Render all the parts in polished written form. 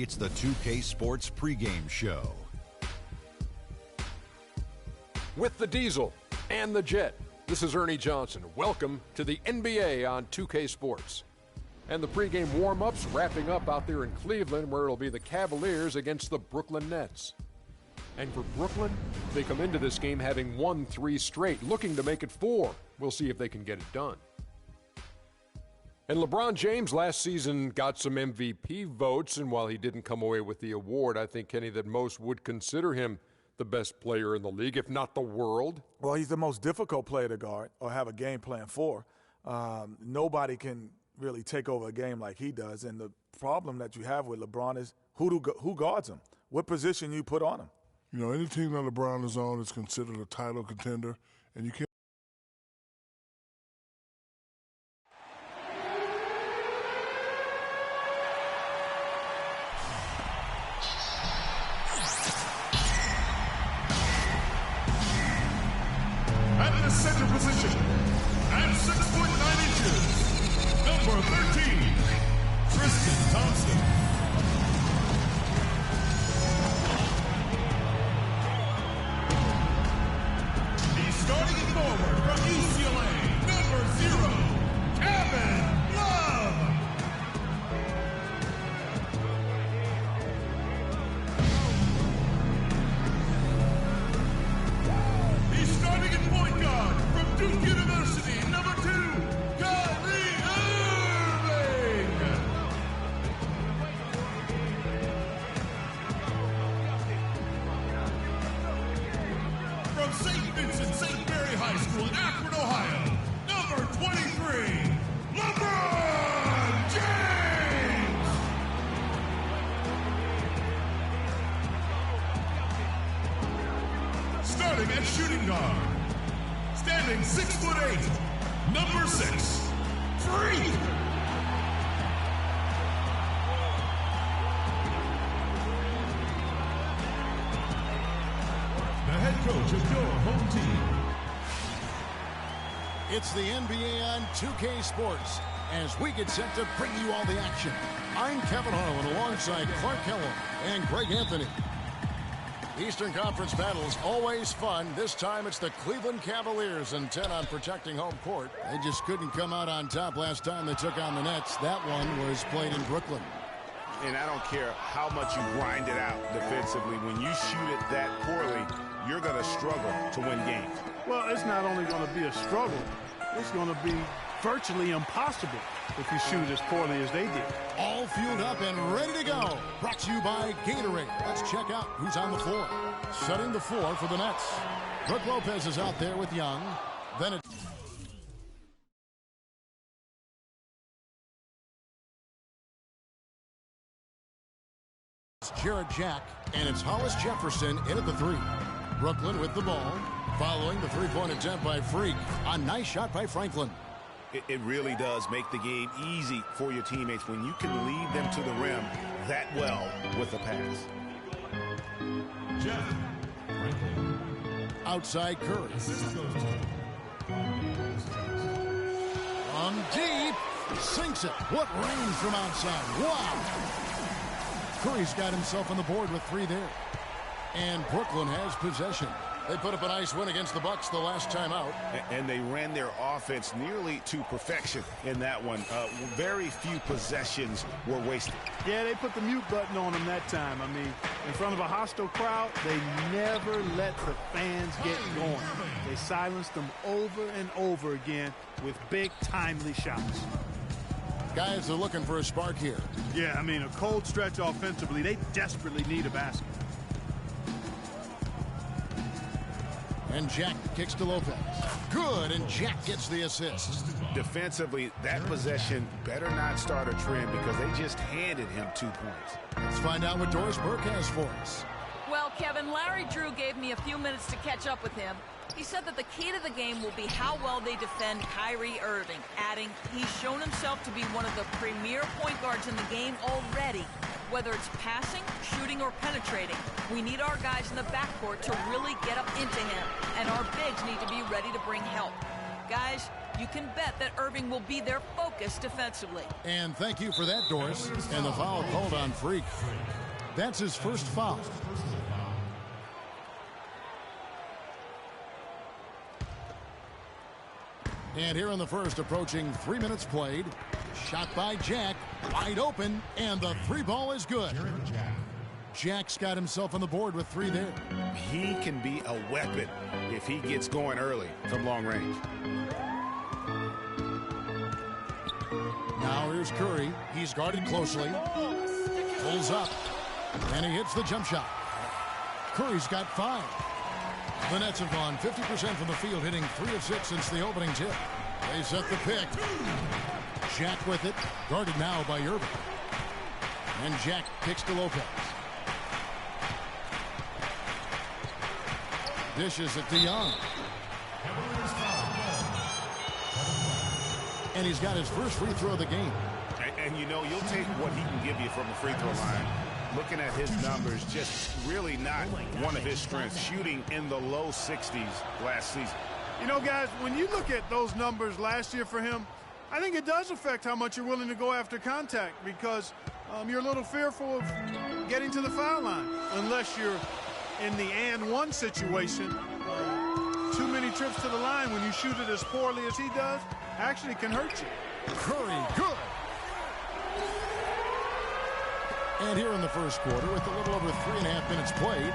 It's the 2K Sports pregame show. With the Diesel and the Jet, this is Ernie Johnson. Welcome to the NBA on 2K Sports. And the pregame warm-ups wrapping up out there in Cleveland, where it'll be the Cavaliers against the Brooklyn Nets. And for Brooklyn, they come into this game having won 3 straight, looking to make it 4. We'll see if they can get it done. And LeBron James last season got some MVP votes, and while he didn't come away with the award, I think, Kenny, that most would consider him the best player in the league, if not the world. Well, he's the most difficult player to guard or have a game plan for. Nobody can really take over a game like he does, and the problem that you have with LeBron is who guards him, what position you put on him. You know, any team that LeBron is on is considered a title contender, and you can't. At the center position, at 6'9" inches, number 13, Tristan Thompson. He's starting it forward from UCLA, number 0, Kevin Love. He's starting at point guard from Duke University, number 2, Kyrie Irving. From St. Vincent St. Mary High School in Akron, Ohio, number 23, LeBron James. Starting at shooting guard, standing 6'8", number 6, Freak. The head coach of your home team. It's the NBA on 2K Sports as we get set to bring you all the action. I'm Kevin Harlan alongside Clark Kellum and Greg Anthony. Eastern Conference battles always fun. This time it's the Cleveland Cavaliers intent on protecting home court. They just couldn't come out on top last time they took on the Nets. That one was played in Brooklyn. And I don't care how much you grind it out defensively. When you shoot it that poorly, you're going to struggle to win games. Well, it's not only going to be a struggle, it's going to be virtually impossible if you shoot as poorly as they did. All fueled up and ready to go. Brought to you by Gatorade. Let's check out who's on the floor. Setting the floor for the Nets. Brook Lopez is out there with Young. Then it's Jared Jack, and it's Hollis Jefferson in at the 3. Brooklyn with the ball, following the three-point attempt by Freak. A nice shot by Franklin. It really does make the game easy for your teammates when you can lead them to the rim that well with a pass. Jeff Franklin. Outside Curry. On deep, sinks it. What range from outside. Wow. Curry's got himself on the board with 3 there. And Brooklyn has possession. They put up a nice win against the Bucks the last time out. And they ran their offense nearly to perfection in that one. Very few possessions were wasted. Yeah, they put the mute button on them that time. I mean, in front of a hostile crowd, they never let the fans get going. They silenced them over and over again with big, timely shots. Guys are looking for a spark here. Yeah, I mean, a cold stretch offensively. They desperately need a basket. And Jack kicks to Lopez. Good, and Jack gets the assist. Defensively, that possession better not start a trend because they just handed him 2 points. Let's find out what Doris Burke has for us. Well, Kevin, Larry Drew gave me a few minutes to catch up with him. He said that the key to the game will be how well they defend Kyrie Irving, adding, he's shown himself to be one of the premier point guards in the game already. Whether it's passing, shooting, or penetrating, we need our guys in the backcourt to really get up into him, and our bigs need to be ready to bring help. Guys, you can bet that Irving will be their focus defensively. And thank you for that, Doris. And the foul called on Freak. That's his first foul. And here in the first, approaching 3 minutes played. Shot by Jack, wide open, and the three ball is good. Jack's got himself on the board with 3 there. He can be a weapon if he gets going early from long range. Now here's Curry. He's guarded closely. Pulls up, and he hits the jump shot. Curry's got 5. The Nets have gone 50% from the field, hitting 3 of 6 since the opening tip. They set the pick. Jack with it, guarded now by Irving. And Jack kicks to Lopez. Dishes it to Young. And he's got his first free throw of the game. And you know, you'll take what he can give you from the free throw line. Looking at his numbers, just really not one of his strengths. Shooting in the low 60s last season. You know, guys, when you look at those numbers last year for him, I think it does affect how much you're willing to go after contact, because you're a little fearful of getting to the foul line unless you're in the and one situation. Too many trips to the line when you shoot it as poorly as he does actually can hurt you. Curry, good. And here in the first quarter, with a little over 3.5 minutes played.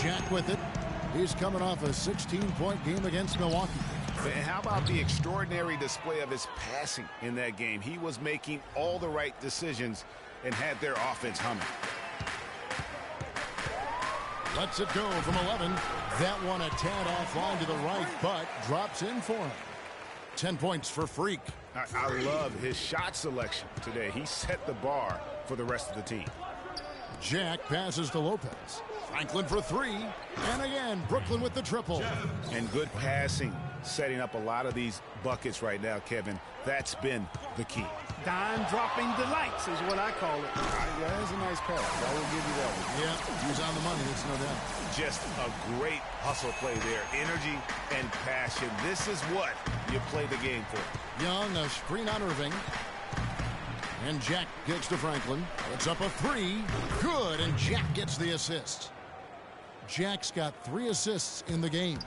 Jack with it. He's coming off a 16-point game against Milwaukee. And how about the extraordinary display of his passing in that game? He was making all the right decisions and had their offense humming. Lets it go from 11. That one a tad offline to the right, but drops in for him. 10 points for Freak. I love his shot selection today. He set the bar for the rest of the team. Jack passes to Lopez. Franklin for 3. And again, Brooklyn with the triple. And good passing, setting up a lot of these buckets right now, Kevin. That's been the key. Dime dropping delights is what I call it. Yeah, that's a nice pass. I will give you that one. Yeah, he was on the money, that's no doubt. Just a great hustle play there. Energy and passion. This is what you play the game for. Young, a screen on Irving. And Jack kicks to Franklin. It's up a 3. Good, and Jack gets the assist. Jack's got 3 assists in the game.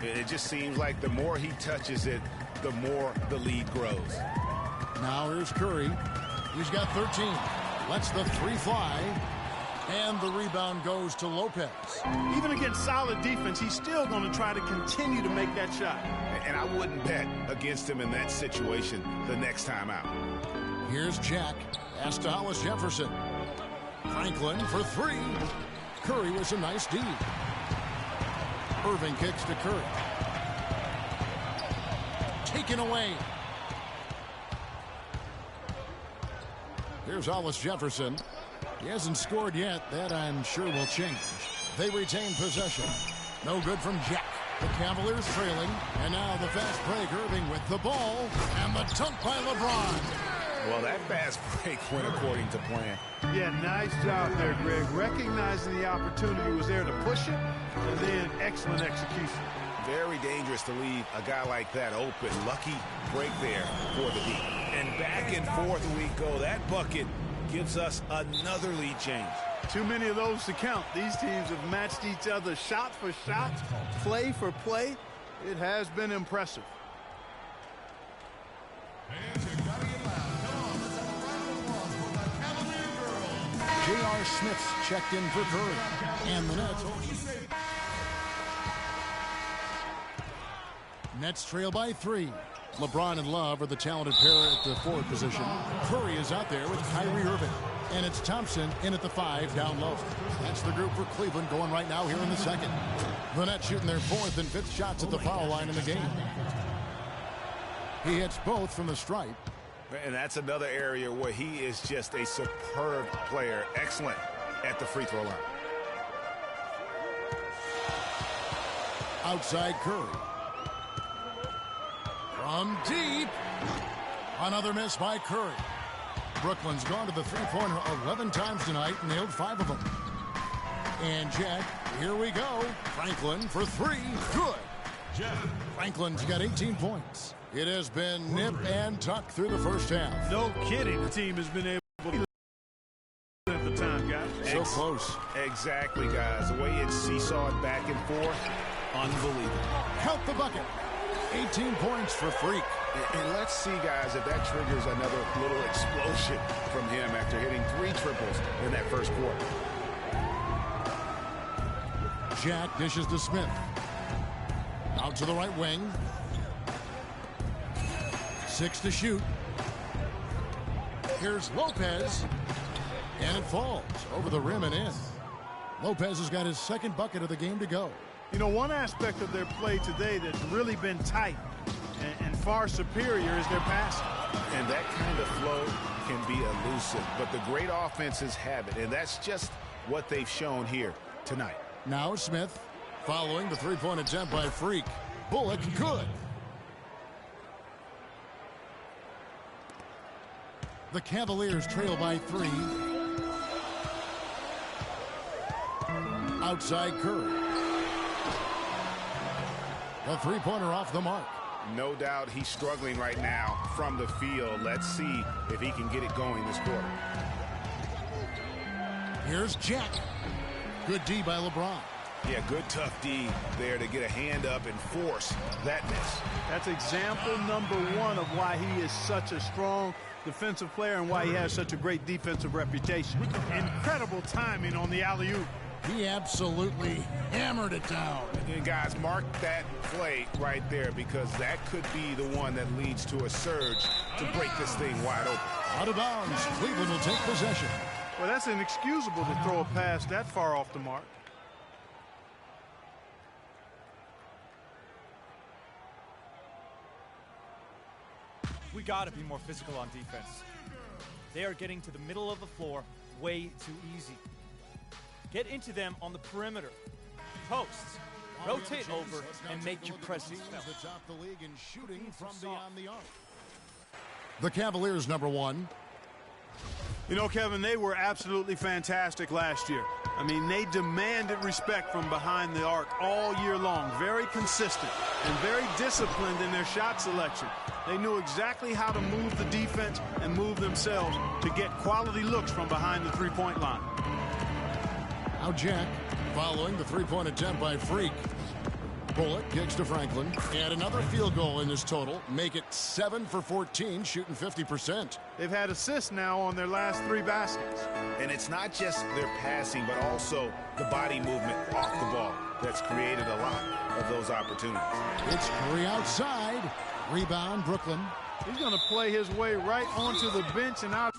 It just seems like the more he touches it, the more the lead grows. Now here's Curry. He's got 13. Lets the 3 fly. And the rebound goes to Lopez. Even against solid defense, he's still going to try to continue to make that shot. And I wouldn't bet against him in that situation the next time out. Here's Jack. Pass to Hollis Jefferson. Franklin for 3. Curry with a nice D. Irving kicks to Curry. Taken away. Here's Hollis Jefferson. He hasn't scored yet. That, I'm sure, will change. They retain possession. No good from Jack. The Cavaliers trailing. And now the fast break. Irving with the ball. And the dunk by LeBron. Well, that fast break went according to plan. Yeah, nice job there, Greg. Recognizing the opportunity was there to push it, and then excellent execution. Very dangerous to leave a guy like that open. Lucky break there for the D. And back and forth we go. That bucket gives us another lead change. Too many of those to count. These teams have matched each other shot for shot, play for play. It has been impressive. J.R. Smith's checked in for Curry. And the Nets trail by 3. LeBron and Love are the talented pair at the forward position. Curry is out there with Kyrie Irving. And it's Thompson in at the 5 down low. That's the group for Cleveland going right now here in the second. The Nets shooting their 4th and 5th shots at the foul line in the game. He hits both from the stripe. And that's another area where he is just a superb player. Excellent at the free throw line. Outside Curry. From deep. Another miss by Curry. Brooklyn's gone to the three-pointer 11 times tonight, nailed 5 of them. And Jack, here we go. Franklin for three. Good. Franklin's got 18 points. It has been nip and tuck through the first half. No kidding. The team has been able to at the time, guys. So close. Exactly, guys. The way it's seesawed back and forth, unbelievable. Count the bucket. 18 points for Freak. And let's see, guys, if that triggers another little explosion from him after hitting 3 triples in that first quarter. Jack dishes to Smith. Out to the right wing. 6 to shoot. Here's Lopez. And it falls over the rim and in. Lopez has got his second bucket of the game to go. You know, one aspect of their play today that's really been tight and far superior is their passing. And that kind of flow can be elusive, but the great offenses have it, and that's just what they've shown here tonight. Now Smith following the three-point attempt by Freak. Bullock good. The Cavaliers trail by 3. Outside Curry. The three-pointer off the mark. No doubt he's struggling right now from the field. Let's see if he can get it going this quarter. Here's Jack. Good D by LeBron. Yeah, good tough D there to get a hand up and force that miss. That's example number 1 of why he is such a strong defensive player and why he has such a great defensive reputation. Incredible timing on the alley-oop. He absolutely hammered it down. And guys, mark that play right there because that could be the one that leads to a surge to break this thing wide open. Out of bounds. Cleveland will take possession. Well, that's inexcusable to throw a pass that far off the mark. We got to be more physical on defense. They are getting to the middle of the floor way too easy. Get into them on the perimeter. Posts. Rotate over and make your presence felt. Atop the league in shooting from beyond the arc. The Cavaliers number 1. You know, Kevin, they were absolutely fantastic last year. I mean, they demanded respect from behind the arc all year long. Very consistent and very disciplined in their shot selection. They knew exactly how to move the defense and move themselves to get quality looks from behind the three-point line. Now Jack following the three-point attempt by Freak. Bullock kicks to Franklin. And another field goal in this total. Make it 7 for 14, shooting 50%. They've had assists now on their last 3 baskets. And it's not just their passing, but also the body movement off the ball that's created a lot of those opportunities. It's Curry outside. Rebound, Brooklyn. He's going to play his way right onto the bench and out.